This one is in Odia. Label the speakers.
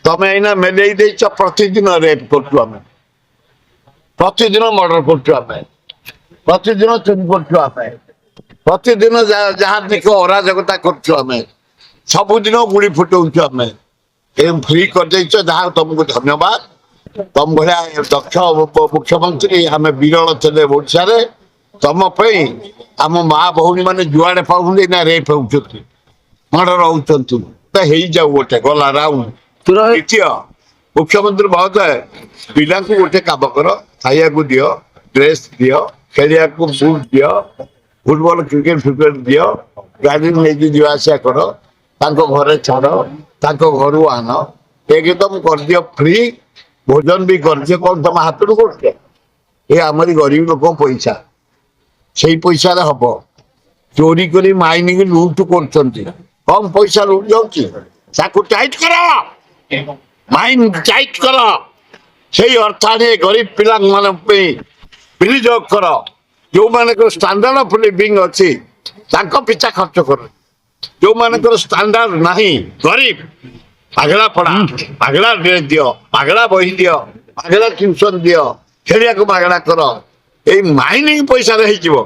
Speaker 1: ତମେ ଏଇନା ମେଲେଇ ଦେଇଛ ପ୍ରତିଦିନ ରେପ୍ କରୁଛୁ ଆମେ, ପ୍ରତିଦିନ ମର୍ଡର କରୁଛୁ ଆମେ, ପ୍ରତିଦିନ ଚୋରି କରୁଛୁ ଆମେ, ପ୍ରତିଦିନ ଯାହା ଦେଖ ଅରାଜକତା କରୁଛୁ ଆମେ, ସବୁଦିନ ଗୁଳି ଫୁଟଉଛୁ ଆମେ। ଫ୍ରି କରିଦେଇଛ, ଯାହା ତମକୁ ଧନ୍ୟବାଦ। ତମ ଭଳିଆ ଦକ୍ଷ ମୁଖ୍ୟମନ୍ତ୍ରୀ ଆମେ ବିରଳ ଥିଲେ ଓଡ଼ିଶାରେ। ତମ ପାଇଁ ଆମ ମା ଭଉଣୀ ମାନେ ଯୁଆଡେ ପାଉଛନ୍ତି ନା ରେପ୍ ହଉଛନ୍ତି, ମର୍ଡର ହଉଛନ୍ତି। ହେଇଯାଉ ଗୋଟେ ଗଲା ରାଉଣ୍ଡ। ଦ୍ୱିତୀୟ ମୁଖ୍ୟମନ୍ତ୍ରୀ ମହୋଦୟ, ପିଲାଙ୍କୁ ଗୋଟେ କାମ କର, ଖାଇବାକୁ ଦିଅ, ଡ୍ରେସ୍ ଦିଅ, ଖେଳିବାକୁ ବୁଟ୍ ଦିଅ, ଫୁଟବଲ କ୍ରିକେଟ ଦିଅ, ଗାଡି ନେଇକି ଯିବା ଆସିବା କର, ତାଙ୍କ ଘରେ ଛାଡ, ତାଙ୍କ ଘରୁ ଆଣ, ଏକଦମ କରିଦିଅ ଫ୍ରି, ଭୋଜନ ବି କରିଦିଅ। କଣ ତମ ହାତରୁ କରୁଛ? ଏ ଆମରି ଗରିବ ଲୋକ ପଇସା, ସେଇ ପଇସାରେ ହବ। ଚୋରି କରି ମାଇନିକି ଲୁଟ କରୁଛନ୍ତି, କମ ପଇସା ଲୁଟ ଯାଉଛି, ତାକୁ ଟାଇଟ କର, ମାଇନ ଟାଇଟ କର। ସେଇ ଅର୍ଥ ଆଣି ଗରିବ ପିଲାମାନଙ୍କ ପାଇଁ ବିନିଯୋଗ କର। ଯୋଉମାନଙ୍କର ଷ୍ଟାଣ୍ଡାର୍ଡ ଅଫ ଲିଭିଂ ଅଛି ତାଙ୍କ ପିଛା ଖର୍ଚ୍ଚ କର। ଯୋଉମାନଙ୍କର ଷ୍ଟାଣ୍ଡାର୍ଡ ନାହିଁ, ଗରିବ, ପାଗଳା ପଡା, ପାଗଳା ଡ୍ରେସ ଦିଅ, ପାଗଳା ବହି ଦିଅ, ପାଗଳା ଟ୍ୟୁସନ ଦିଅ, ଖେଳିବାକୁ ମାଗଣା କର। ଏଇ ମାଇନିଂ ପଇସାରେ ହେଇଯିବ।